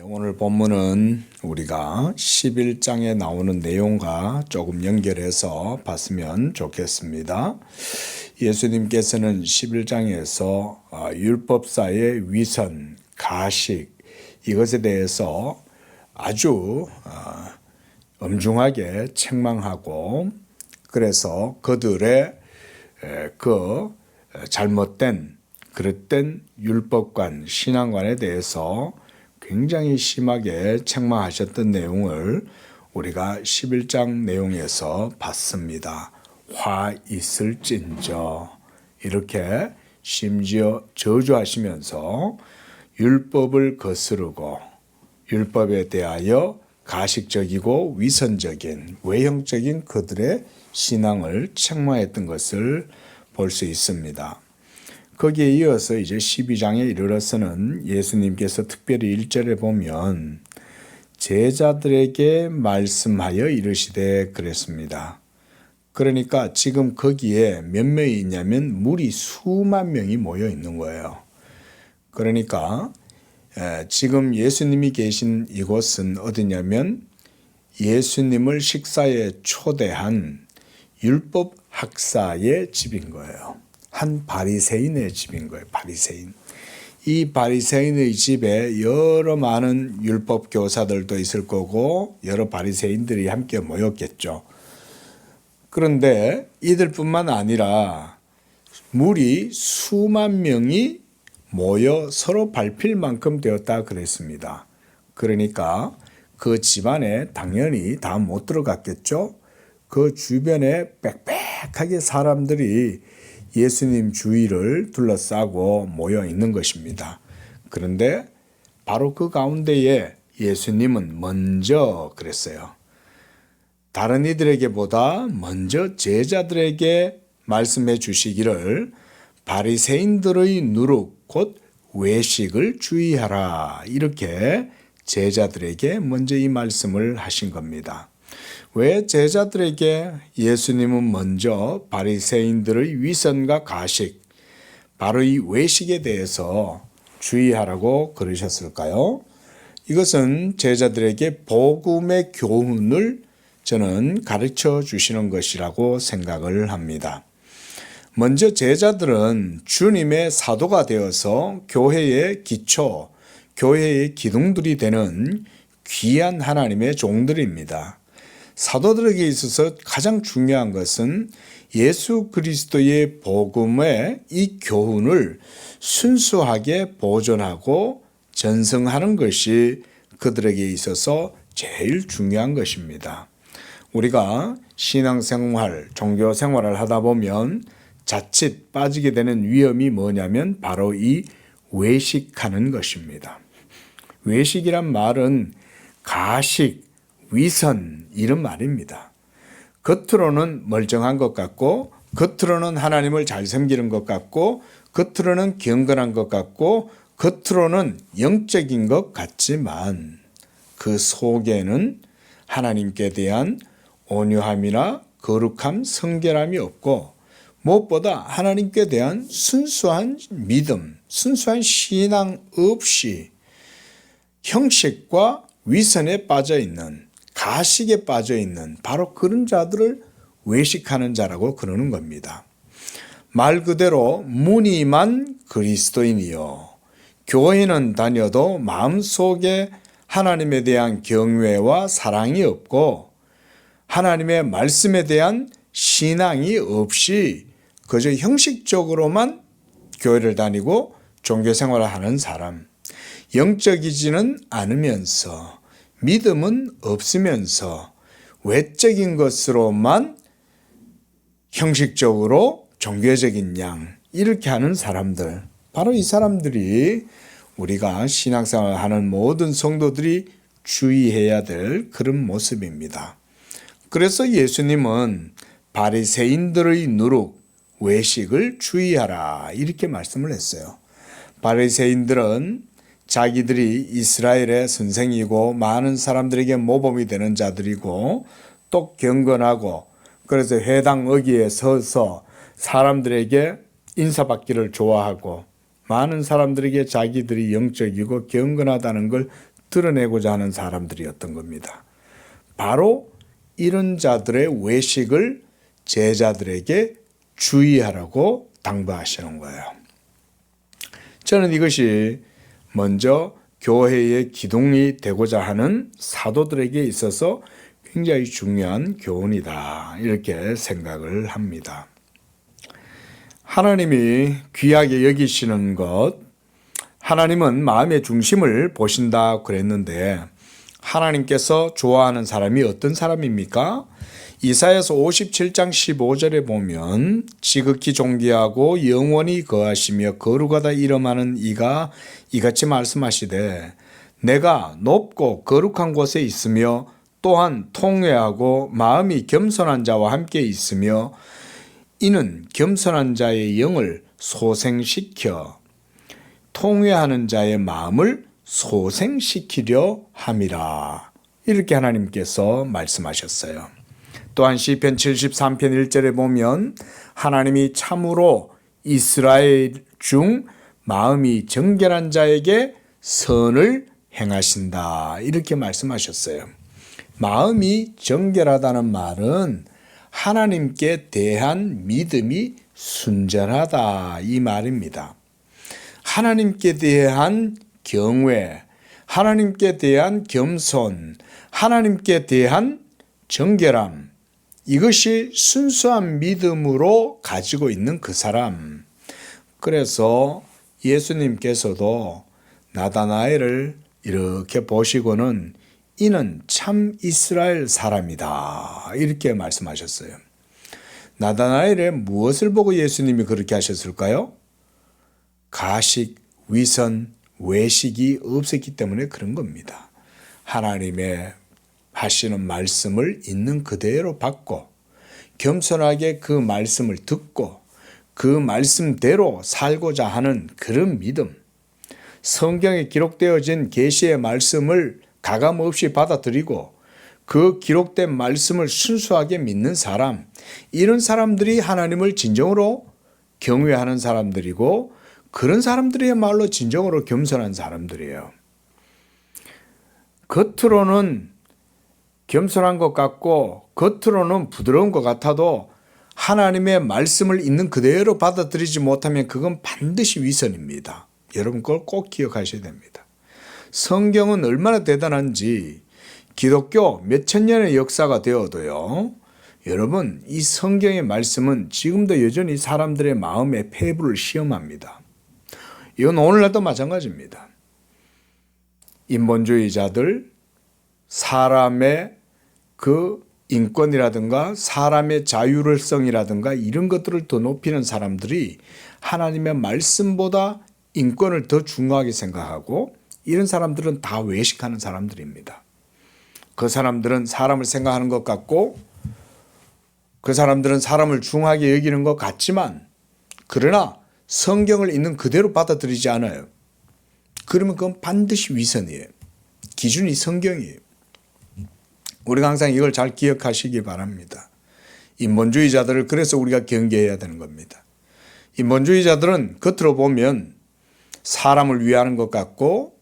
오늘 본문은 우리가 11장에 나오는 내용과 조금 연결해서 봤으면 좋겠습니다. 예수님께서는 11장에서 율법사의 위선, 가식 이것에 대해서 아주 엄중하게 책망하고, 그래서 그들의 그 잘못된 그릇된 율법관, 신앙관에 대해서 굉장히 심하게 책망하셨던 내용을 우리가 11장 내용에서 봤습니다. 화 있을진저, 이렇게 심지어 저주하시면서 율법을 거스르고 율법에 대하여 가식적이고 위선적인 외형적인 그들의 신앙을 책망했던 것을 볼 수 있습니다. 거기에 이어서 이제 12장에 이르러서는 예수님께서 특별히 1절에 보면 제자들에게 말씀하여 이르시되 그랬습니다. 그러니까 지금 거기에 몇 명이 있냐면 무리 수만 명이 모여 있는 거예요. 그러니까 지금 예수님이 계신 이곳은 어디냐면 예수님을 식사에 초대한 율법 학사의 집인 거예요. 한 바리새인의 집인 거예요. 바리새인. 이 바리새인의 집에 여러 많은 율법 교사들도 있을 거고 여러 바리새인들이 함께 모였겠죠. 그런데 이들뿐만 아니라 무리 수만 명이 모여 서로 밟힐 만큼 되었다 그랬습니다. 그러니까 그 집안에 당연히 다 못 들어갔겠죠. 그 주변에 빽빽하게 사람들이 예수님 주위를 둘러싸고 모여 있는 것입니다. 그런데 바로 그 가운데에 예수님은 먼저 그랬어요. 다른 이들에게보다 먼저 제자들에게 말씀해 주시기를 바리새인들의 누룩 곧 외식을 주의하라, 이렇게 제자들에게 먼저 이 말씀을 하신 겁니다. 왜 제자들에게 예수님은 먼저 바리새인들의 위선과 가식, 바로 이 외식에 대해서 주의하라고 그러셨을까요? 이것은 제자들에게 복음의 교훈을 저는 가르쳐 주시는 것이라고 생각을 합니다. 먼저 제자들은 주님의 사도가 되어서 교회의 기초, 교회의 기둥들이 되는 귀한 하나님의 종들입니다. 사도들에게 있어서 가장 중요한 것은 예수 그리스도의 복음의 이 교훈을 순수하게 보존하고 전승하는 것이 그들에게 있어서 제일 중요한 것입니다. 우리가 신앙생활, 종교생활을 하다 보면 자칫 빠지게 되는 위험이 뭐냐면 바로 이 외식하는 것입니다. 외식이란 말은 가식, 위선, 이런 말입니다. 겉으로는 멀쩡한 것 같고, 겉으로는 하나님을 잘 섬기는 것 같고, 겉으로는 경건한 것 같고, 겉으로는 영적인 것 같지만 그 속에는 하나님께 대한 온유함이나 거룩함, 성결함이 없고, 무엇보다 하나님께 대한 순수한 믿음, 순수한 신앙 없이 형식과 위선에 빠져 있는, 가식에 빠져 있는 바로 그런 자들을 외식하는 자라고 그러는 겁니다. 말 그대로 무늬만 그리스도인이요, 교회는 다녀도 마음속에 하나님에 대한 경외와 사랑이 없고 하나님의 말씀에 대한 신앙이 없이 그저 형식적으로만 교회를 다니고 종교생활을 하는 사람, 영적이지는 않으면서 믿음은 없으면서 외적인 것으로만 형식적으로 종교적인 양, 이렇게 하는 사람들, 바로 이 사람들이 우리가 신앙생활을 하는 모든 성도들이 주의해야 될 그런 모습입니다. 그래서 예수님은 바리새인들의 누룩, 외식을 주의하라, 이렇게 말씀을 했어요. 바리새인들은 자기들이 이스라엘의 선생이고 많은 사람들에게 모범이 되는 자들이고 또 경건하고, 그래서 회당 어귀에 서서 사람들에게 인사받기를 좋아하고 많은 사람들에게 자기들이 영적이고 경건하다는 걸 드러내고자 하는 사람들이었던 겁니다. 바로 이런 자들의 외식을 제자들에게 주의하라고 당부하시는 거예요. 저는 이것이 먼저 교회의 기둥이 되고자 하는 사도들에게 있어서 굉장히 중요한 교훈이다, 이렇게 생각을 합니다. 하나님이 귀하게 여기시는 것, 하나님은 마음의 중심을 보신다 그랬는데 하나님께서 좋아하는 사람이 어떤 사람입니까? 이사야서 57장 15절에 보면 지극히 존귀하고 영원히 거하시며 거룩하다 이름하는 이가 이같이 말씀하시되 내가 높고 거룩한 곳에 있으며 또한 통회하고 마음이 겸손한 자와 함께 있으며 이는 겸손한 자의 영을 소생시켜 통회하는 자의 마음을 소생시키려 함이라. 이렇게 하나님께서 말씀하셨어요. 또한 시편 73편 1절에 보면 하나님이 참으로 이스라엘 중 마음이 정결한 자에게 선을 행하신다, 이렇게 말씀하셨어요. 마음이 정결하다는 말은 하나님께 대한 믿음이 순전하다, 이 말입니다. 하나님께 대한 경외, 하나님께 대한 겸손, 하나님께 대한 정결함, 이것이 순수한 믿음으로 가지고 있는 그 사람. 그래서 예수님께서도 나다나엘을 이렇게 보시고는 이는 참 이스라엘 사람이다, 이렇게 말씀하셨어요. 나다나엘의 무엇을 보고 예수님이 그렇게 하셨을까요? 가식, 위선, 외식이 없었기 때문에 그런 겁니다. 하나님의 하시는 말씀을 있는 그대로 받고 겸손하게 그 말씀을 듣고 그 말씀대로 살고자 하는 그런 믿음, 성경에 기록되어진 계시의 말씀을 가감없이 받아들이고 그 기록된 말씀을 순수하게 믿는 사람, 이런 사람들이 하나님을 진정으로 경외하는 사람들이고 그런 사람들이야말로 진정으로 겸손한 사람들이에요. 겉으로는 겸손한 것 같고 겉으로는 부드러운 것 같아도 하나님의 말씀을 있는 그대로 받아들이지 못하면 그건 반드시 위선입니다. 여러분 그걸 꼭 기억하셔야 됩니다. 성경은 얼마나 대단한지 기독교 몇천 년의 역사가 되어도요, 여러분 이 성경의 말씀은 지금도 여전히 사람들의 마음의 폐부를 시험합니다. 이건 오늘날도 마찬가지입니다. 인본주의자들, 사람의 그 인권이라든가 사람의 자율성이라든가 이런 것들을 더 높이는 사람들이 하나님의 말씀보다 인권을 더 중요하게 생각하고 이런 사람들은 다 외식하는 사람들입니다. 그 사람들은 사람을 생각하는 것 같고 그 사람들은 사람을 중하게 여기는 것 같지만 그러나 성경을 있는 그대로 받아들이지 않아요. 그러면 그건 반드시 위선이에요. 기준이 성경이에요. 우리가 항상 이걸 잘 기억하시기 바랍니다. 인본주의자들을 그래서 우리가 경계해야 되는 겁니다. 인본주의자들은 겉으로 보면 사람을 위하는 것 같고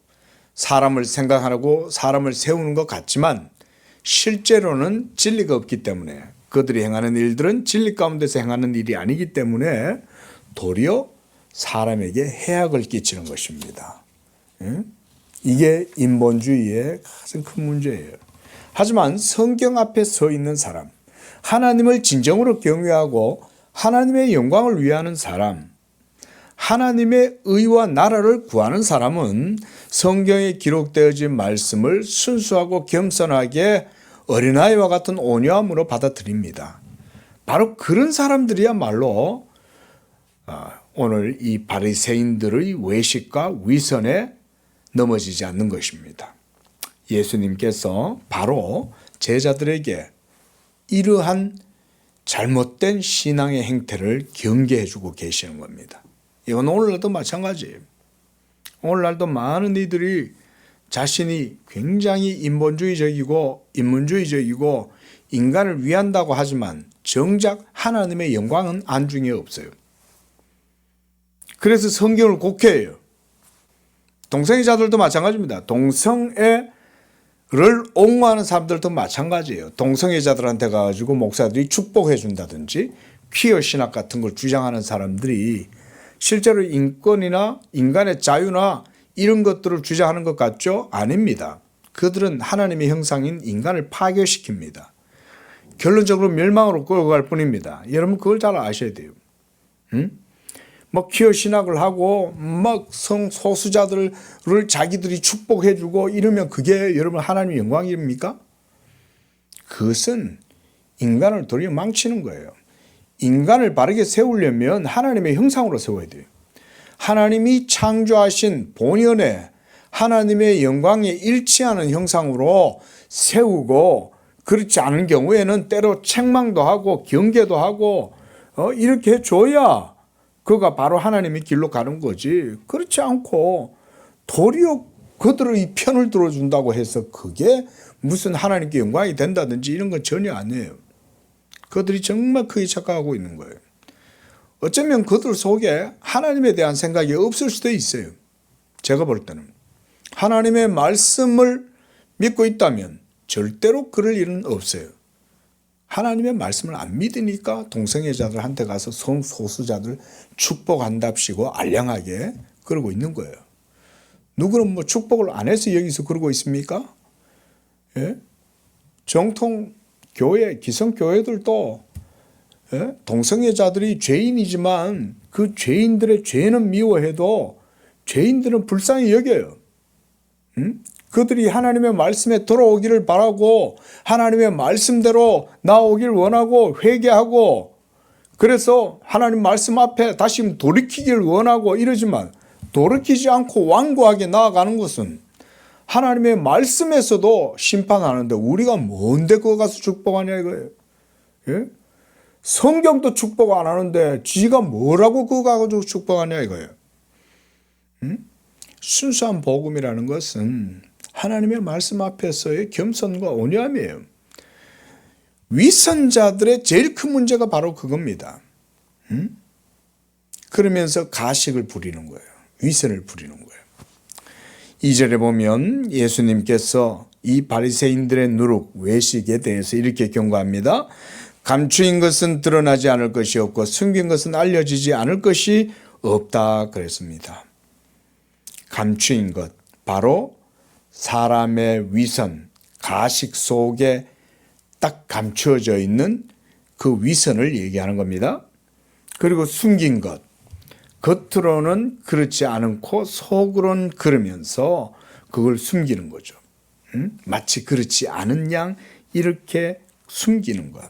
사람을 생각하고 사람을 세우는 것 같지만 실제로는 진리가 없기 때문에 그들이 행하는 일들은 진리 가운데서 행하는 일이 아니기 때문에 도리어 사람에게 해악을 끼치는 것입니다. 이게 인본주의의 가장 큰 문제예요. 하지만 성경 앞에 서 있는 사람, 하나님을 진정으로 경외하고 하나님의 영광을 위하는 사람, 하나님의 의와 나라를 구하는 사람은 성경에 기록되어진 말씀을 순수하고 겸손하게 어린아이와 같은 온유함으로 받아들입니다. 바로 그런 사람들이야말로 오늘 이 바리새인들의 외식과 위선에 넘어지지 않는 것입니다. 예수님께서 바로 제자들에게 이러한 잘못된 신앙의 행태를 경계해 주고 계시는 겁니다. 이건 오늘날도 마찬가지예요. 오늘날도 많은 이들이 자신이 굉장히 인본주의적이고 인문주의적이고 인간을 위한다고 하지만 정작 하나님의 영광은 안중에 없어요. 그래서 성경을 곡해해요. 동성애자들도 마찬가지입니다. 동성애를 옹호하는 사람들도 마찬가지예요. 동성애자들한테 가가지고 목사들이 축복해 준다든지 퀴어 신학 같은 걸 주장하는 사람들이 실제로 인권이나 인간의 자유나 이런 것들을 주장하는 것 같죠? 아닙니다. 그들은 하나님의 형상인 인간을 파괴시킵니다. 결론적으로 멸망으로 끌고 갈 뿐입니다. 여러분 그걸 잘 아셔야 돼요. 뭐 퀴어 신학을 하고 막 성소수자들을 자기들이 축복해주고 이러면 그게 여러분 하나님의 영광입니까? 그것은 인간을 도리어 망치는 거예요. 인간을 바르게 세우려면 하나님의 형상으로 세워야 돼요. 하나님이 창조하신 본연의 하나님의 영광에 일치하는 형상으로 세우고 그렇지 않은 경우에는 때로 책망도 하고 경계도 하고 이렇게 해줘야 그가 바로 하나님의 길로 가는 거지. 그렇지 않고 도리어 그들의 편을 들어준다고 해서 그게 무슨 하나님께 영광이 된다든지 이런 건 전혀 아니에요. 그들이 정말 크게 착각하고 있는 거예요. 어쩌면 그들 속에 하나님에 대한 생각이 없을 수도 있어요. 제가 볼 때는. 하나님의 말씀을 믿고 있다면 절대로 그럴 일은 없어요. 하나님의 말씀을 안 믿으니까 동성애자들한테 가서 성소수자들 축복한답시고 알량하게 그러고 있는 거예요. 누구는 뭐 축복을 안 해서 여기서 그러고 있습니까? 예? 정통 교회, 기성교회들도 동성애자들이 죄인이지만 그 죄인들의 죄는 미워해도 죄인들은 불쌍히 여겨요. 그들이 하나님의 말씀에 돌아오기를 바라고 하나님의 말씀대로 나오길 원하고 회개하고 그래서 하나님 말씀 앞에 다시 돌이키기를 원하고 이러지만 돌이키지 않고 완고하게 나아가는 것은 하나님의 말씀에서도 심판하는데 우리가 뭔데 그거 가서 축복하냐 이거예요. 예? 성경도 축복 안 하는데 지가 뭐라고 그거 가지고 축복하냐 이거예요. 순수한 복음이라는 것은 하나님의 말씀 앞에서의 겸손과 온유함이에요. 위선자들의 제일 큰 문제가 바로 그겁니다. 그러면서 가식을 부리는 거예요. 위선을 부리는 거예요. 2절에 보면 예수님께서 이 바리새인들의 누룩, 외식에 대해서 이렇게 경고합니다. 감추인 것은 드러나지 않을 것이 없고 숨긴 것은 알려지지 않을 것이 없다 그랬습니다. 감추인 것, 바로 사람의 위선, 가식 속에 딱 감추어져 있는 그 위선을 얘기하는 겁니다. 그리고 숨긴 것, 겉으로는 그렇지 않고 속으로는 그러면서 그걸 숨기는 거죠. 마치 그렇지 않은 양 이렇게 숨기는 것.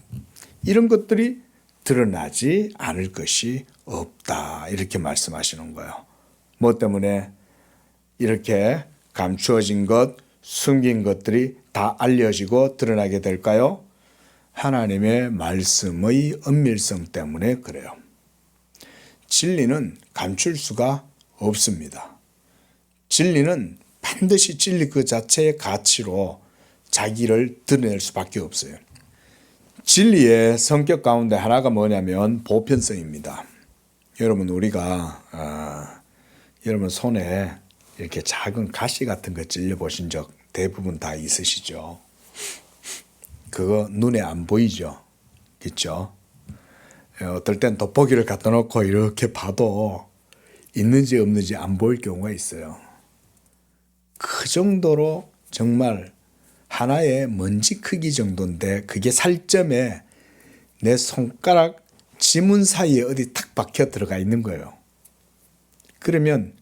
이런 것들이 드러나지 않을 것이 없다 이렇게 말씀하시는 거예요. 뭐 때문에 이렇게 감추어진 것, 숨긴 것들이 다 알려지고 드러나게 될까요? 하나님의 말씀의 은밀성 때문에 그래요. 진리는 감출 수가 없습니다. 진리는 반드시 진리 그 자체의 가치로 자기를 드러낼 수밖에 없어요. 진리의 성격 가운데 하나가 뭐냐면 보편성입니다. 여러분 우리가 여러분 손에 이렇게 작은 가시 같은 거 찔려보신 적 대부분 다 있으시죠? 그거 눈에 안 보이죠? 그렇죠? 어떨 땐 돋보기를 갖다 놓고 이렇게 봐도 있는지 없는지 안 보일 경우가 있어요. 그 정도로 정말 하나의 먼지 크기 정도인데 그게 살점에 내 손가락 지문 사이에 어디 탁 박혀 들어가 있는 거예요. 그러면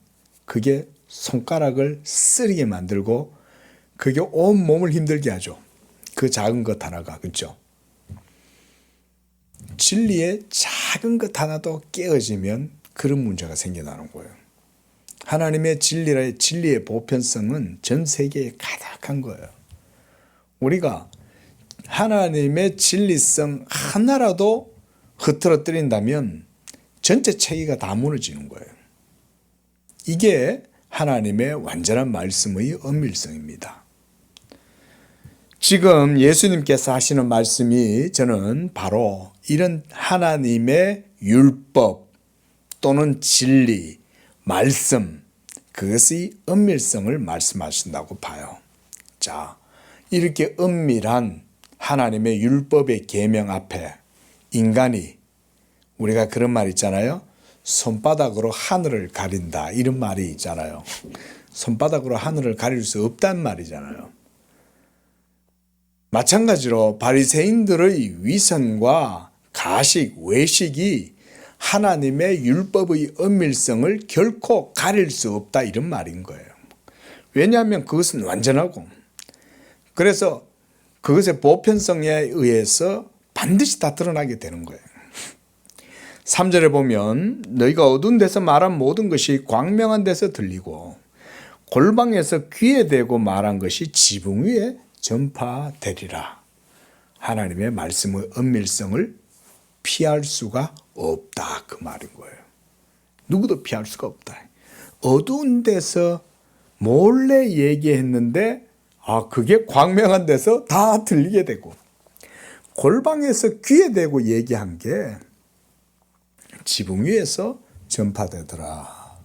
그게 손가락을 쓰리게 만들고 그게 온 몸을 힘들게 하죠. 그 작은 것 하나가. 그렇죠? 진리의 작은 것 하나도 깨어지면 그런 문제가 생겨나는 거예요. 하나님의 진리의 보편성은 전 세계에 가득한 거예요. 우리가 하나님의 진리성 하나라도 흐트러뜨린다면 전체 체계가 다 무너지는 거예요. 이게 하나님의 완전한 말씀의 은밀성입니다. 지금 예수님께서 하시는 말씀이 저는 바로 이런 하나님의 율법 또는 진리, 말씀, 그것의 은밀성을 말씀하신다고 봐요. 자, 이렇게 은밀한 하나님의 율법의 계명 앞에 인간이, 우리가 그런 말 있잖아요. 손바닥으로 하늘을 가린다, 이런 말이 있잖아요. 손바닥으로 하늘을 가릴 수 없단 말이잖아요. 마찬가지로 바리새인들의 위선과 가식, 외식이 하나님의 율법의 은밀성을 결코 가릴 수 없다, 이런 말인 거예요. 왜냐하면 그것은 완전하고, 그래서 그것의 보편성에 의해서 반드시 다 드러나게 되는 거예요. 3절에 보면 너희가 어두운 데서 말한 모든 것이 광명한 데서 들리고 골방에서 귀에 대고 말한 것이 지붕 위에 전파되리라. 하나님의 말씀의 은밀성을 피할 수가 없다, 그 말인 거예요. 누구도 피할 수가 없다. 어두운 데서 몰래 얘기했는데 그게 광명한 데서 다 들리게 되고, 골방에서 귀에 대고 얘기한 게 지붕 위에서 전파되더라.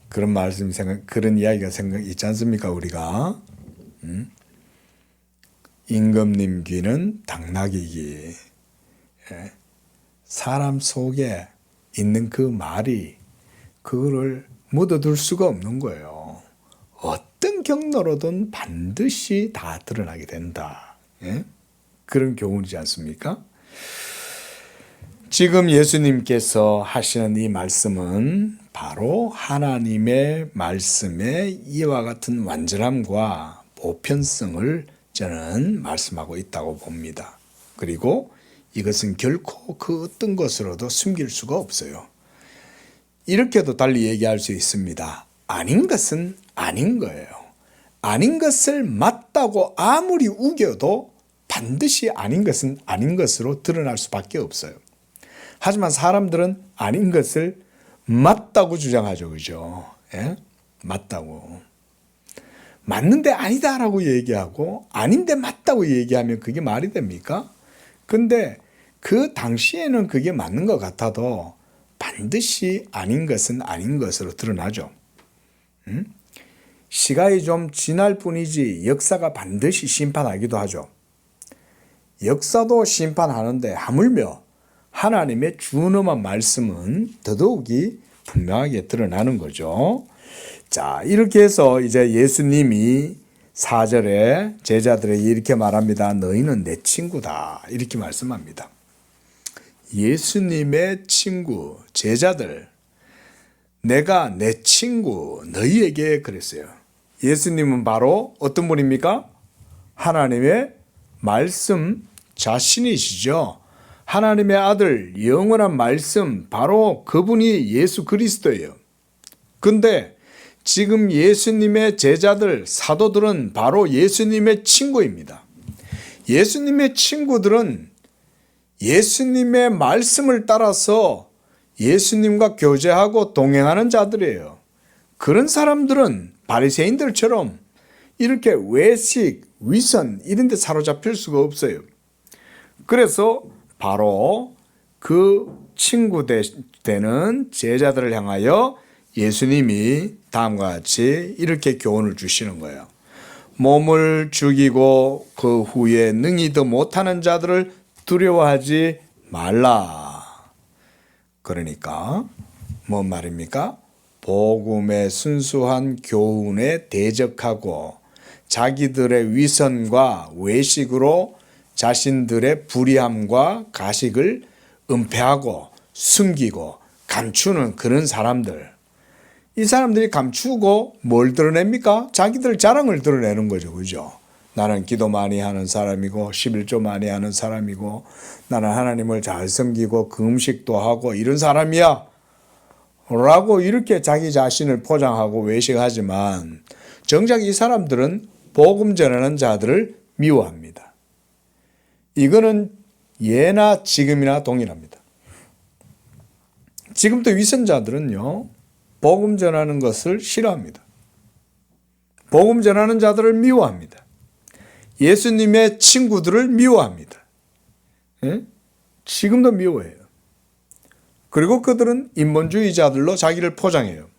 그런 말씀 그런 이야기가 있지 않습니까, 우리가? 임금님 귀는 당나귀 귀. 사람 속에 있는 그 말이 그거를 묻어둘 수가 없는 거예요. 어떤 경로로든 반드시 다 드러나게 된다. 그런 교훈이지 않습니까? 지금 예수님께서 하시는 이 말씀은 바로 하나님의 말씀의 이와 같은 완전함과 보편성을 저는 말씀하고 있다고 봅니다. 그리고 이것은 결코 그 어떤 것으로도 숨길 수가 없어요. 이렇게도 달리 얘기할 수 있습니다. 아닌 것은 아닌 거예요. 아닌 것을 맞다고 아무리 우겨도 반드시 아닌 것은 아닌 것으로 드러날 수밖에 없어요. 하지만 사람들은 아닌 것을 맞다고 주장하죠. 그죠? 예? 맞다고. 맞는데 아니다라고 얘기하고 아닌데 맞다고 얘기하면 그게 말이 됩니까? 근데 그 당시에는 그게 맞는 것 같아도 반드시 아닌 것은 아닌 것으로 드러나죠. 시간이 좀 지날 뿐이지 역사가 반드시 심판하기도 하죠. 역사도 심판하는데 하물며 하나님의 준엄한 말씀은 더더욱이 분명하게 드러나는 거죠. 자, 이렇게 해서 이제 예수님이 4절에 제자들에게 이렇게 말합니다. 너희는 내 친구다. 이렇게 말씀합니다. 예수님의 친구, 제자들, 내가 내 친구, 너희에게 그랬어요. 예수님은 바로 어떤 분입니까? 하나님의 말씀 자신이시죠. 하나님의 아들, 영원한 말씀, 바로 그분이 예수 그리스도예요. 근데 지금 예수님의 제자들, 사도들은 바로 예수님의 친구입니다. 예수님의 친구들은 예수님의 말씀을 따라서 예수님과 교제하고 동행하는 자들이에요. 그런 사람들은 바리새인들처럼 이렇게 외식, 위선 이런 데 사로잡힐 수가 없어요. 그래서 바로 그 친구 되는 제자들을 향하여 예수님이 다음과 같이 이렇게 교훈을 주시는 거예요. 몸을 죽이고 그 후에 능히 더 못하는 자들을 두려워하지 말라. 그러니까 뭔 말입니까? 복음의 순수한 교훈에 대적하고 자기들의 위선과 외식으로 자신들의 불의함과 가식을 은폐하고 숨기고 감추는 그런 사람들. 이 사람들이 감추고 뭘 드러냅니까? 자기들 자랑을 드러내는 거죠. 그죠? 나는 기도 많이 하는 사람이고 11조 많이 하는 사람이고 나는 하나님을 잘 섬기고 금식도 하고 이런 사람이야 라고 이렇게 자기 자신을 포장하고 외식하지만 정작 이 사람들은 복음 전하는 자들을 미워합니다. 이거는 예나 지금이나 동일합니다. 지금도 위선자들은요, 복음 전하는 것을 싫어합니다. 복음 전하는 자들을 미워합니다. 예수님의 친구들을 미워합니다. 예? 지금도 미워해요. 그리고 그들은 인본주의자들로 자기를 포장해요.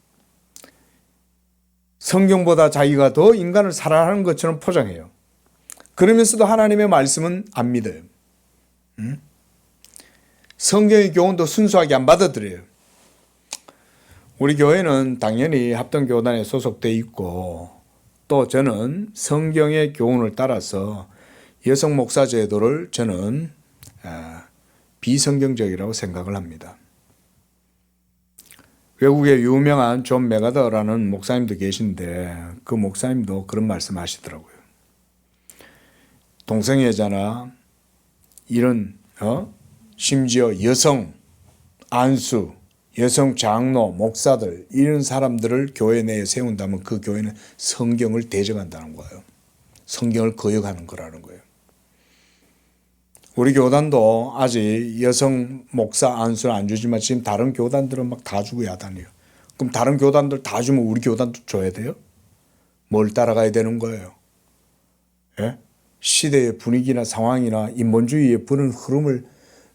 성경보다 자기가 더 인간을 사랑하는 것처럼 포장해요. 그러면서도 하나님의 말씀은 안 믿어요. 성경의 교훈도 순수하게 안 받아들여요. 우리 교회는 당연히 합동교단에 소속돼 있고 또 저는 성경의 교훈을 따라서 여성 목사 제도를 저는 비성경적이라고 생각을 합니다. 외국에 유명한 존 메가더라는 목사님도 계신데 그 목사님도 그런 말씀 하시더라고요. 동성애자나 이런 심지어 여성 안수, 여성 장로, 목사들 이런 사람들을 교회 내에 세운다면 그 교회는 성경을 대적한다는 거예요. 성경을 거역하는 거라는 거예요. 우리 교단도 아직 여성 목사 안수를 안 주지만 지금 다른 교단들은 막 다 주고 야단이에요. 그럼 다른 교단들 다 주면 우리 교단도 줘야 돼요? 뭘 따라가야 되는 거예요? 예? 시대의 분위기나 상황이나 인본주의의 부는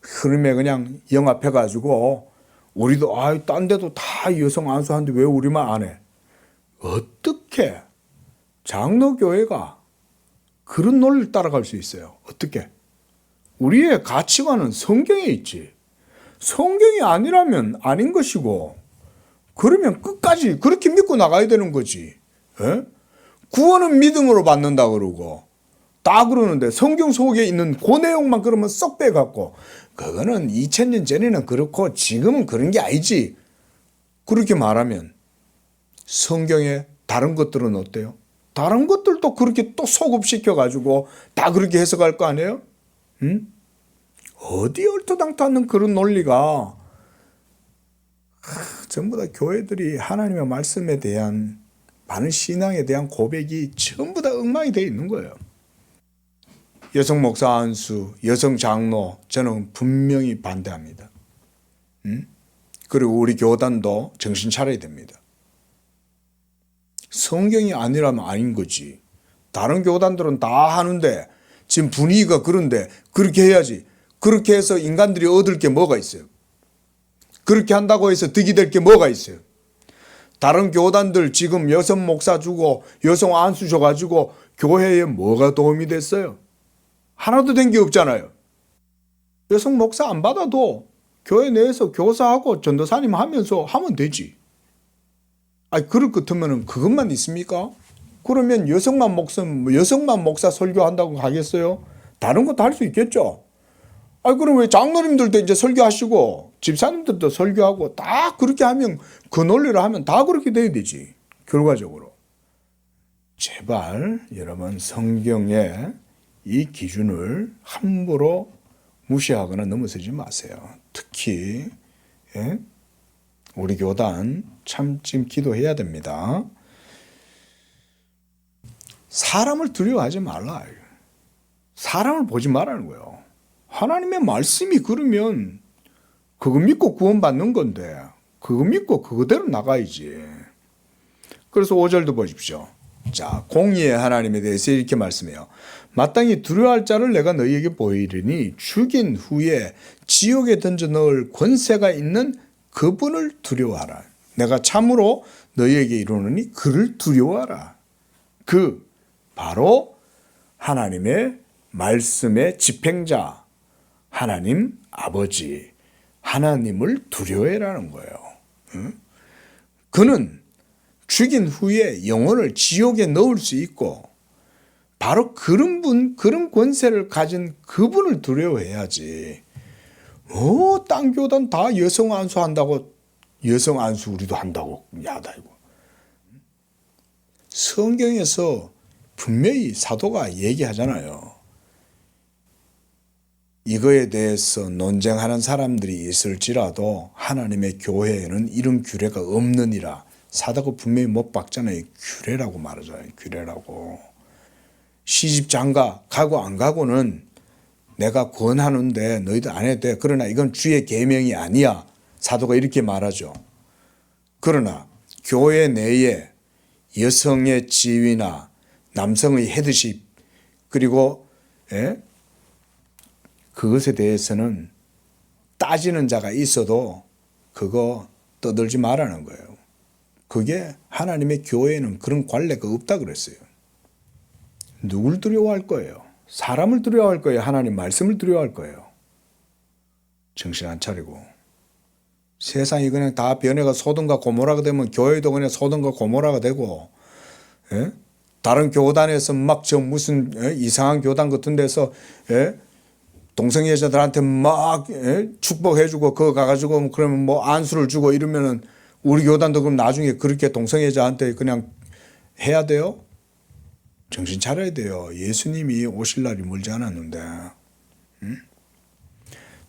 흐름에 그냥 영합해가지고 우리도 딴 데도 다 여성 안수하는데 왜 우리만 안 해? 어떻게 장로교회가 그런 논리를 따라갈 수 있어요? 어떻게? 우리의 가치관은 성경에 있지. 성경이 아니라면 아닌 것이고 그러면 끝까지 그렇게 믿고 나가야 되는 거지. 에? 구원은 믿음으로 받는다 그러고 다 그러는데 성경 속에 있는 그 내용만 그러면 쏙 빼갖고 그거는 2000년 전에는 그렇고 지금은 그런 게 아니지. 그렇게 말하면 성경에 다른 것들은 어때요? 다른 것들도 그렇게 또 소급시켜가지고 다 그렇게 해석할 거 아니에요? 응? 어디 얼토당토 않는 그런 논리가 전부 다 교회들이 하나님의 말씀에 대한 바른 신앙에 대한 고백이 전부 다 엉망이 되어 있는 거예요. 여성 목사 안수, 여성 장로 저는 분명히 반대합니다. 그리고 우리 교단도 정신 차려야 됩니다. 성경이 아니라면 아닌 거지. 다른 교단들은 다 하는데 지금 분위기가 그런데 그렇게 해야지. 그렇게 해서 인간들이 얻을 게 뭐가 있어요? 그렇게 한다고 해서 득이 될 게 뭐가 있어요? 다른 교단들 지금 여성 목사 주고 여성 안수 줘가지고 교회에 뭐가 도움이 됐어요? 하나도 된 게 없잖아요. 여성 목사 안 받아도 교회 내에서 교사하고 전도사님 하면서 하면 되지. 그럴 것 같으면 그것만 있습니까? 그러면 여성만 목사 설교한다고 하겠어요? 다른 것도 할 수 있겠죠. 그럼 왜 장로님들도 이제 설교하시고 집사님들도 설교하고 다 그렇게 하면 그 논리를 하면 다 그렇게 돼야 되지. 결과적으로. 제발 여러분 성경의 이 기준을 함부로 무시하거나 넘어서지 마세요. 특히 우리 교단 참 지금 기도해야 됩니다. 사람을 두려워하지 말라. 사람을 보지 말라는 거예요. 하나님의 말씀이 그러면 그거 믿고 구원받는 건데 그거 믿고 그거대로 나가야지. 그래서 5절도 보십시오. 자, 공의의 하나님에 대해서 이렇게 말씀해요. 마땅히 두려워할 자를 내가 너희에게 보이리니 죽인 후에 지옥에 던져 넣을 권세가 있는 그분을 두려워하라. 내가 참으로 너희에게 이르노니 그를 두려워하라. 그 바로 하나님의 말씀의 집행자 하나님 아버지 하나님을 두려워해라는 거예요. 그는 죽인 후에 영혼을 지옥에 넣을 수 있고 바로 그런 분, 그런 권세를 가진 그분을 두려워해야지. 딴 교단 다 여성 안수 한다고 여성 안수 우리도 한다고 야다 이거. 성경에서 분명히 사도가 얘기하잖아요. 이거에 대해서 논쟁하는 사람들이 있을지라도 하나님의 교회에는 이런 규례가 없느니라. 사도가 분명히 못 박잖아요. 규례라고 말하잖아요. 규례라고. 시집 장가 가고 안 가고는 내가 권하는데 너희들 안 해도 돼. 그러나 이건 주의 계명이 아니야. 사도가 이렇게 말하죠. 그러나 교회 내에 여성의 지위나 남성의 헤드십 그리고 그것에 대해서는 따지는 자가 있어도 그거 떠들지 말라는 거예요. 그게 하나님의 교회에는 그런 관례가 없다 그랬어요. 누굴 두려워할 거예요? 사람을 두려워할 거예요? 하나님 말씀을 두려워할 거예요? 정신 안 차리고 세상이 그냥 다 변해가 소돔과 고모라가 되면 교회도 그냥 소돔과 고모라가 되고, 예? 다른 교단에서 막 저 무슨 이상한 교단 같은 데서 동성애자들한테 막 축복해주고 그거 가가지고 그러면 뭐 안수를 주고 이러면은 우리 교단도 그럼 나중에 그렇게 동성애자한테 그냥 해야 돼요? 정신 차려야 돼요. 예수님이 오실 날이 멀지 않았는데.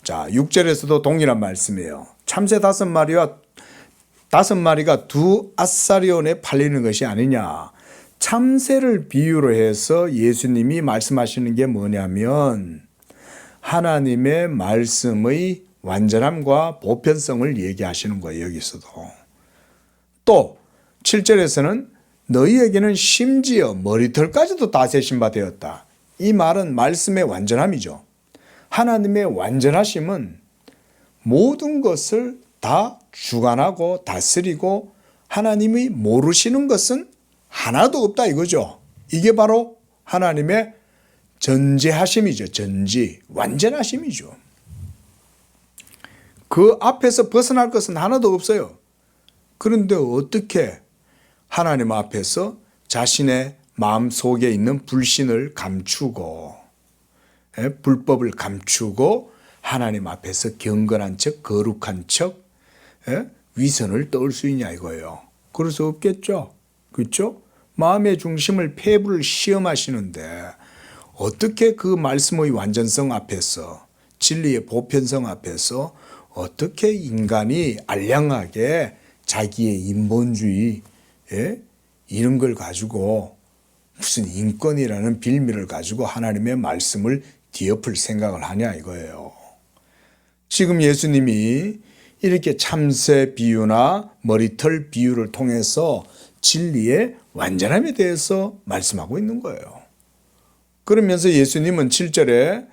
자, 6절에서도 동일한 말씀이에요. 참새 5마리와 5마리가 두 아사리온에 팔리는 것이 아니냐. 참새를 비유로 해서 예수님이 말씀하시는 게 뭐냐면 하나님의 말씀의 완전함과 보편성을 얘기하시는 거예요. 여기서도. 또 7절에서는 너희에게는 심지어 머리털까지도 다 세신 바 되었다. 이 말은 말씀의 완전함이죠. 하나님의 완전하심은 모든 것을 다 주관하고 다스리고 하나님이 모르시는 것은 하나도 없다 이거죠. 이게 바로 하나님의 전지하심이죠. 전지, 완전하심이죠. 그 앞에서 벗어날 것은 하나도 없어요. 그런데 어떻게 하나님 앞에서 자신의 마음속에 있는 불신을 감추고 불법을 감추고 하나님 앞에서 경건한 척 거룩한 척 위선을 떠올 수 있냐 이거예요. 그럴 수 없겠죠. 그렇죠? 마음의 중심을 폐부를 시험하시는데 어떻게 그 말씀의 완전성 앞에서 진리의 보편성 앞에서 어떻게 인간이 알량하게 자기의 인본주의 이런 걸 가지고 무슨 인권이라는 빌미를 가지고 하나님의 말씀을 뒤엎을 생각을 하냐 이거예요. 지금 예수님이 이렇게 참새 비유나 머리털 비유를 통해서 진리의 완전함에 대해서 말씀하고 있는 거예요. 그러면서 예수님은 7절에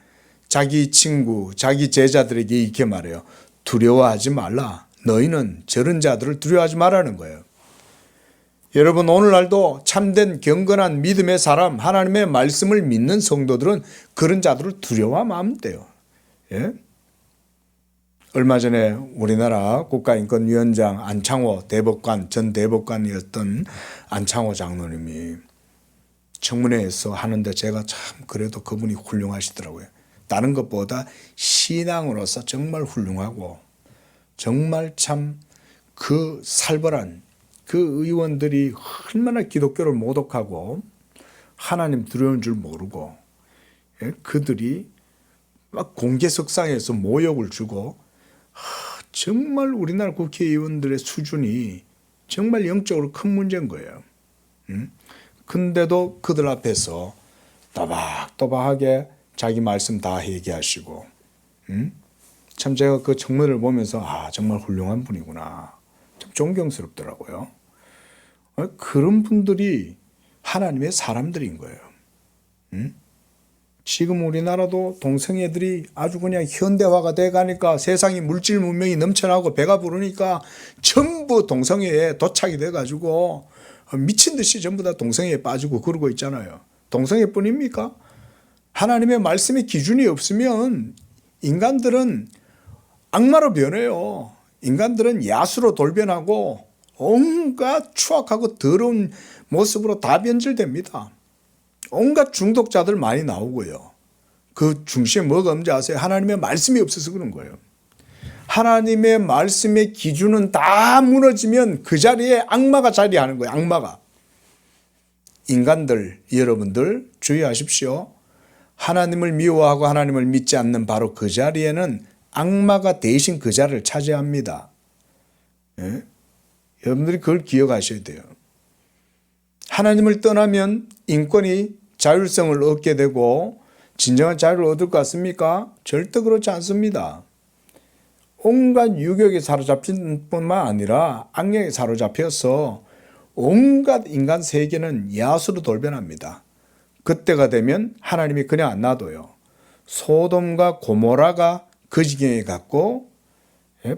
자기 친구, 자기 제자들에게 이렇게 말해요. 두려워하지 말라. 너희는 저런 자들을 두려워하지 말라는 거예요. 여러분 오늘날도 참된 경건한 믿음의 사람, 하나님의 말씀을 믿는 성도들은 그런 자들을 두려워하면 안 돼요. 예? 얼마 전에 우리나라 국가인권위원장 안창호 대법관, 전 대법관이었던 안창호 장로님이 청문회에서 하는데 제가 참 그래도 그분이 훌륭하시더라고요. 다른 것보다 신앙으로서 정말 훌륭하고 정말 참 그 살벌한 그 의원들이 얼마나 기독교를 모독하고 하나님 두려운 줄 모르고 그들이 막 공개석상에서 모욕을 주고 정말 우리나라 국회의원들의 수준이 정말 영적으로 큰 문제인 거예요. 근데도 그들 앞에서 또박또박하게 자기 말씀 다 얘기하시고 참 제가 그 청문회를 보면서 정말 훌륭한 분이구나. 참 존경스럽더라고요. 그런 분들이 하나님의 사람들인 거예요. 지금 우리나라도 동성애들이 아주 그냥 현대화가 돼 가니까 세상이 물질 문명이 넘쳐나고 배가 부르니까 전부 동성애에 도착이 돼 가지고 미친 듯이 전부 다 동성애에 빠지고 그러고 있잖아요. 동성애뿐입니까? 하나님의 말씀의 기준이 없으면 인간들은 악마로 변해요. 인간들은 야수로 돌변하고 온갖 추악하고 더러운 모습으로 다 변질됩니다. 온갖 중독자들 많이 나오고요. 그 중심에 뭐가 없는지 아세요? 하나님의 말씀이 없어서 그런 거예요. 하나님의 말씀의 기준은 다 무너지면 그 자리에 악마가 자리하는 거예요. 악마가. 인간들, 여러분들 주의하십시오. 하나님을 미워하고 하나님을 믿지 않는 바로 그 자리에는 악마가 대신 그 자리를 차지합니다. 예? 여러분들이 그걸 기억하셔야 돼요. 하나님을 떠나면 인권이 자율성을 얻게 되고 진정한 자유를 얻을 것 같습니까? 절대 그렇지 않습니다. 온갖 유격에 사로잡힌 뿐만 아니라 악령에 사로잡혀서 온갖 인간 세계는 야수로 돌변합니다. 그때가 되면 하나님이 그냥 안 놔둬요. 소돔과 고모라가 그 지경에 갔고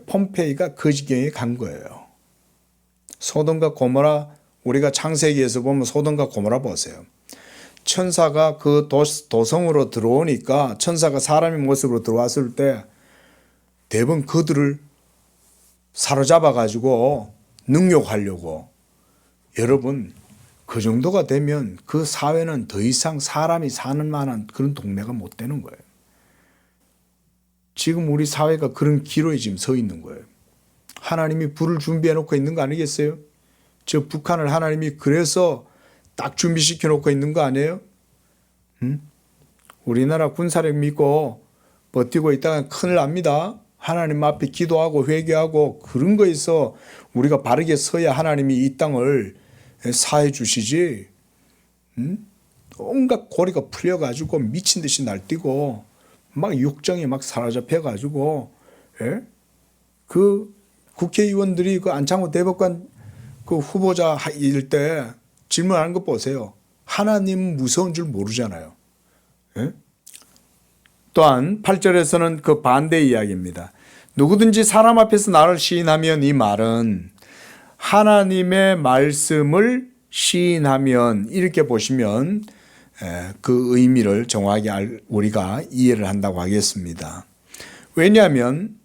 폼페이가 그 지경에 간 거예요. 소돔과 고모라, 우리가 창세기에서 보면 소돔과 고모라 보세요. 천사가 그 도성으로 들어오니까 천사가 사람의 모습으로 들어왔을 때 대부분 그들을 사로잡아 가지고 능욕하려고. 여러분, 그 정도가 되면 그 사회는 더 이상 사람이 사는 만한 그런 동네가 못 되는 거예요. 지금 우리 사회가 그런 기로에 지금 서 있는 거예요. 하나님이 불을 준비해 놓고 있는 거 아니겠어요? 저 북한을 하나님이 그래서 딱 준비시켜 놓고 있는 거 아니에요? 우리나라 군사력 믿고 버티고 있다가 큰일 납니다. 하나님 앞에 기도하고 회개하고 그런 거에서 우리가 바르게 서야 하나님이 이 땅을 사해 주시지. 온갖 고리가 풀려가지고 미친 듯이 날뛰고 막 육정이 막 사로잡혀가지고, 예? 그 국회의원들이 그 안창호 대법관 그 후보자일 때 질문하는 거 보세요. 하나님 무서운 줄 모르잖아요. 예? 또한 8절에서는 그 반대 이야기입니다. 누구든지 사람 앞에서 나를 시인하면, 이 말은 하나님의 말씀을 시인하면, 이렇게 보시면 그 의미를 정확하게 우리가 이해를 한다고 하겠습니다. 왜냐하면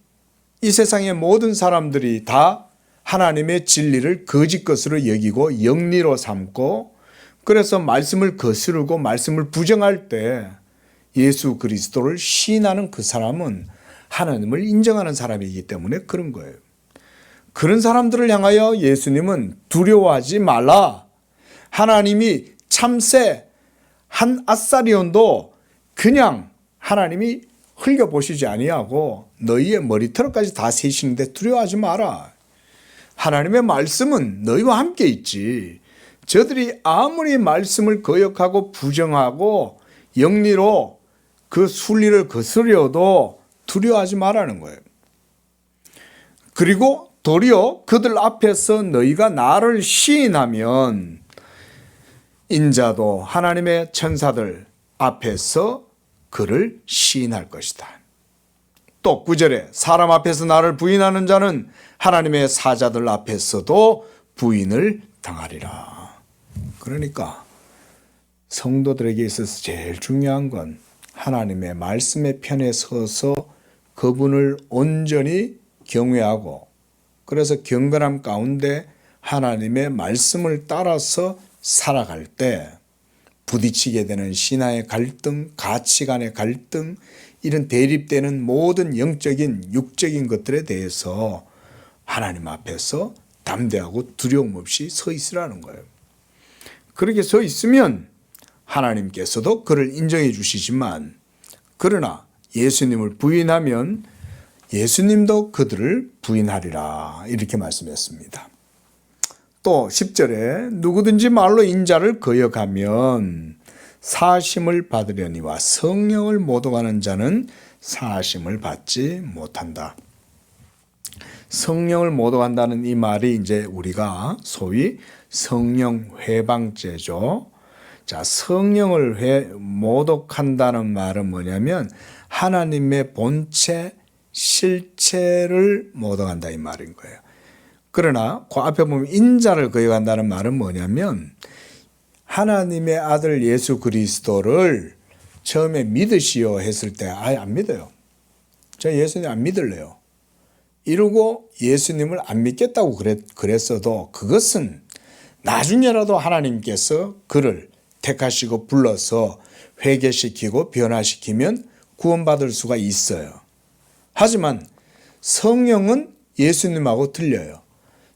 이 세상의 모든 사람들이 다 하나님의 진리를 거짓 것으로 여기고 영리로 삼고, 그래서 말씀을 거스르고 말씀을 부정할 때 예수 그리스도를 시인하는 그 사람은 하나님을 인정하는 사람이기 때문에 그런 거예요. 그런 사람들을 향하여 예수님은 두려워하지 말라. 하나님이 참새 한 아사리온도 그냥 하나님이 흘겨보시지 아니하고 너희의 머리털까지 다 세시는데 두려워하지 마라. 하나님의 말씀은 너희와 함께 있지. 저들이 아무리 말씀을 거역하고 부정하고 영리로 그 순리를 거스려도 두려워하지 말라는 거예요. 그리고 도리어 그들 앞에서 너희가 나를 시인하면 인자도 하나님의 천사들 앞에서 그를 시인할 것이다. 또 9절에 사람 앞에서 나를 부인하는 자는 하나님의 사자들 앞에서도 부인을 당하리라. 그러니까 성도들에게 있어서 제일 중요한 건 하나님의 말씀의 편에 서서 그분을 온전히 경외하고, 그래서 경건함 가운데 하나님의 말씀을 따라서 살아갈 때 부딪히게 되는 신화의 갈등, 가치관의 갈등, 이런 대립되는 모든 영적인 육적인 것들에 대해서 하나님 앞에서 담대하고 두려움 없이 서 있으라는 거예요. 그렇게 서 있으면 하나님께서도 그를 인정해 주시지만, 그러나 예수님을 부인하면 예수님도 그들을 부인하리라, 이렇게 말씀했습니다. 또 10절에 누구든지 말로 인자를 거역하면 사심을 받으려니와 성령을 모독하는 자는 사심을 받지 못한다. 성령을 모독한다는 이 말이 이제 우리가 소위 성령 회방죄죠. 자, 성령을 모독한다는 말은 뭐냐면 하나님의 본체, 실체를 모독한다, 이 말인 거예요. 그러나 그 앞에 보면 인자를 거역한다는 말은 뭐냐면 하나님의 아들 예수 그리스도를 처음에 믿으시오 했을 때 아예 안 믿어요. 저 예수님 안 믿을래요. 이러고 예수님을 안 믿겠다고 그랬어도 그것은 나중에라도 하나님께서 그를 택하시고 불러서 회개시키고 변화시키면 구원받을 수가 있어요. 하지만 성령은 예수님하고 틀려요.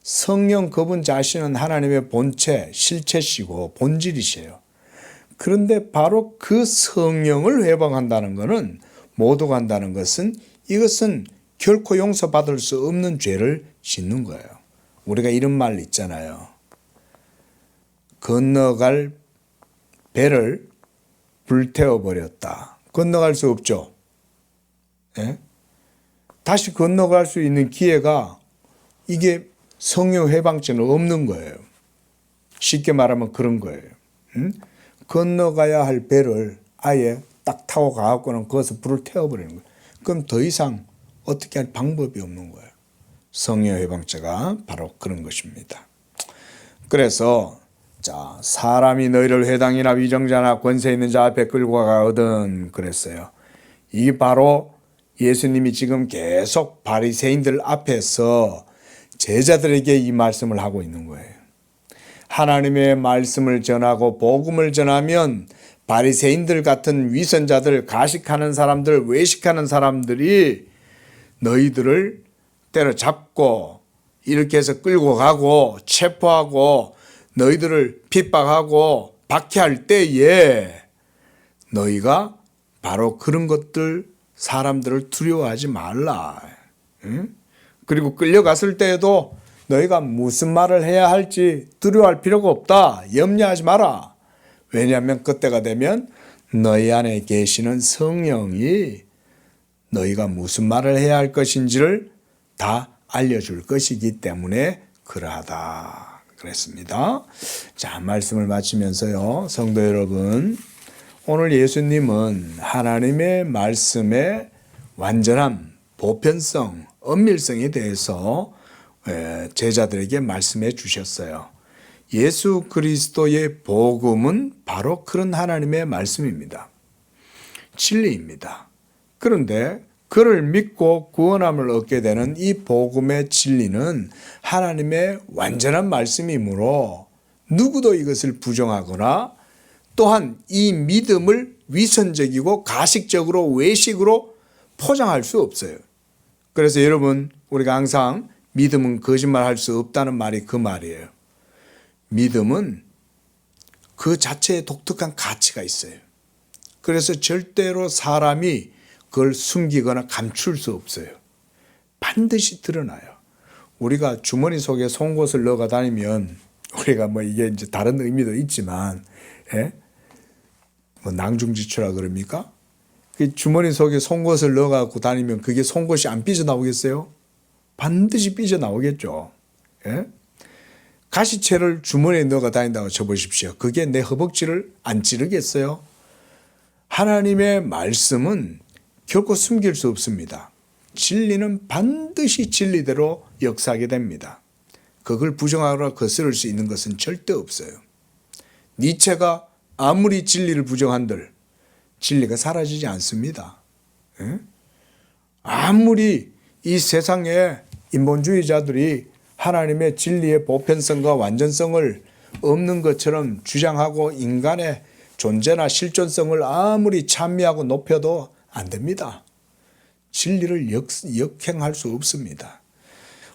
성령 그분 자신은 하나님의 본체, 실체시고 본질이세요. 그런데 바로 그 성령을 회방한다는 것은, 모독한다는 것은, 이것은 결코 용서받을 수 없는 죄를 짓는 거예요. 우리가 이런 말 있잖아요. 건너갈 배를 불태워버렸다. 건너갈 수 없죠. 예? 다시 건너갈 수 있는 기회가, 이게 성령 회방죄는 없는 거예요. 쉽게 말하면 그런 거예요. 건너가야 할 배를 아예 딱 타고 가갖고는 거기서 불을 태워버리는 거예요. 그럼 더 이상 어떻게 할 방법이 없는 거예요. 성령 회방죄가 바로 그런 것입니다. 그래서 자, 사람이 너희를 회당이나 위정자나 권세 있는 자 앞에 끌고 가거든 그랬어요. 이게 바로 예수님이 지금 계속 바리새인들 앞에서 제자들에게 이 말씀을 하고 있는 거예요. 하나님의 말씀을 전하고 복음을 전하면 바리새인들 같은 위선자들, 가식하는 사람들, 외식하는 사람들이 너희들을 때려잡고 이렇게 해서 끌고 가고 체포하고 너희들을 핍박하고 박해할 때에 너희가 바로 그런 것들 사람들을 두려워하지 말라. 응? 그리고 끌려갔을 때에도 너희가 무슨 말을 해야 할지 두려워할 필요가 없다. 염려하지 마라. 왜냐하면 그때가 되면 너희 안에 계시는 성령이 너희가 무슨 말을 해야 할 것인지를 다 알려줄 것이기 때문에 그러하다. 그랬습니다. 자, 말씀을 마치면서요. 성도 여러분, 오늘 예수님은 하나님의 말씀의 완전함, 보편성, 엄밀성에 대해서 제자들에게 말씀해 주셨어요. 예수 그리스도의 복음은 바로 그런 하나님의 말씀입니다. 진리입니다. 그런데 그를 믿고 구원함을 얻게 되는 이 복음의 진리는 하나님의 완전한 말씀이므로 누구도 이것을 부정하거나 또한 이 믿음을 위선적이고 가식적으로 외식으로 포장할 수 없어요. 그래서 여러분, 우리가 항상 믿음은 거짓말할 수 없다는 말이 그 말이에요. 믿음은 그 자체에 독특한 가치가 있어요. 그래서 절대로 사람이 그걸 숨기거나 감출 수 없어요. 반드시 드러나요. 우리가 주머니 속에 송곳을 넣어 다니면 우리가 뭐 이게 이제 다른 의미도 있지만, 뭐 낭중지추라 그럽니까? 그 주머니 속에 송곳을 넣어 갖고 다니면 그게 송곳이 안 삐져나오겠어요? 반드시 삐져나오겠죠. 가시채를 주머니에 넣어 다닌다고 쳐보십시오. 그게 내 허벅지를 안 찌르겠어요? 하나님의 말씀은 결코 숨길 수 없습니다. 진리는 반드시 진리대로 역사하게 됩니다. 그걸 부정하거나 거스를 수 있는 것은 절대 없어요. 니체가 아무리 진리를 부정한들 진리가 사라지지 않습니다. 아무리 이 세상에 인본주의자들이 하나님의 진리의 보편성과 완전성을 없는 것처럼 주장하고 인간의 존재나 실존성을 아무리 찬미하고 높여도 안 됩니다. 진리를 역행할 수 없습니다.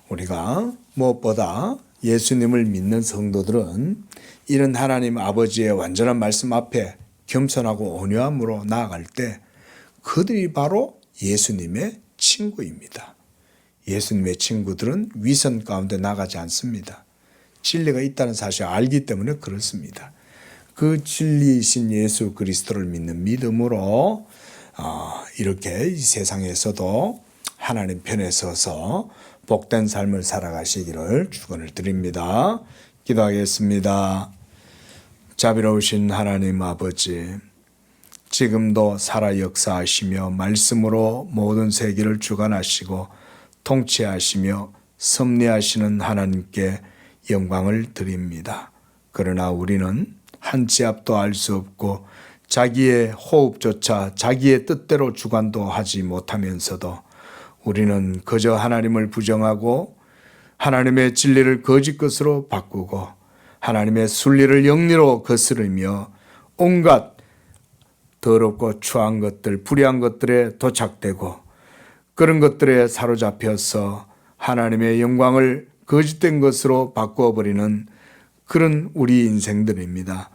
우리가 무엇보다 예수님을 믿는 성도들은 이런 하나님 아버지의 완전한 말씀 앞에 겸손하고 온유함으로 나아갈 때 그들이 바로 예수님의 친구입니다. 예수님의 친구들은 위선 가운데 나가지 않습니다. 진리가 있다는 사실을 알기 때문에 그렇습니다. 그 진리이신 예수 그리스도를 믿는 믿음으로 이렇게 이 세상에서도 하나님 편에 서서 복된 삶을 살아가시기를 축원을 드립니다. 기도하겠습니다. 자비로우신 하나님 아버지, 지금도 살아 역사하시며 말씀으로 모든 세계를 주관하시고 통치하시며 섭리하시는 하나님께 영광을 드립니다. 그러나 우리는 한 치 앞도 알 수 없고 자기의 호흡조차 자기의 뜻대로 주관도 하지 못하면서도 우리는 그저 하나님을 부정하고 하나님의 진리를 거짓 것으로 바꾸고 하나님의 순리를 영리로 거스르며 온갖 더럽고 추한 것들, 불의한 것들에 도착되고 그런 것들에 사로잡혀서 하나님의 영광을 거짓된 것으로 바꾸어버리는 그런 우리 인생들입니다.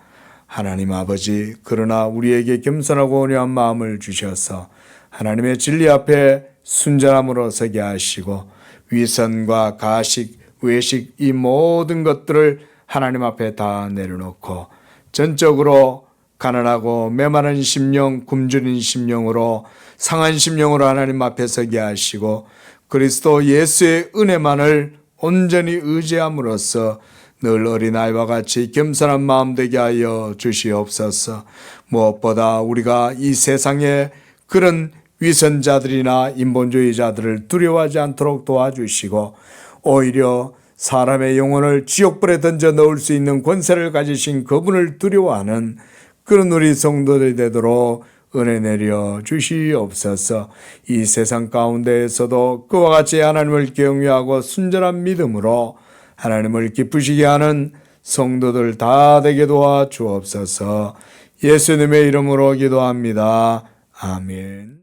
하나님 아버지, 그러나 우리에게 겸손하고 온유한 마음을 주셔서 하나님의 진리 앞에 순전함으로 서게 하시고 위선과 가식, 외식 이 모든 것들을 하나님 앞에 다 내려놓고 전적으로 가난하고 메마른 심령, 굶주린 심령으로 상한 심령으로 하나님 앞에 서게 하시고 그리스도 예수의 은혜만을 온전히 의지함으로써 늘 어린아이와 같이 겸손한 마음 되게 하여 주시옵소서. 무엇보다 우리가 이 세상에 그런 위선자들이나 인본주의자들을 두려워하지 않도록 도와주시고 오히려 사람의 영혼을 지옥불에 던져 넣을 수 있는 권세를 가지신 그분을 두려워하는 그런 우리 성도들이 되도록 은혜 내려 주시옵소서. 이 세상 가운데에서도 그와 같이 하나님을 경외하고 순전한 믿음으로 하나님을 기쁘시게 하는 성도들 다 되게 도와 주옵소서. 예수님의 이름으로 기도합니다. 아멘.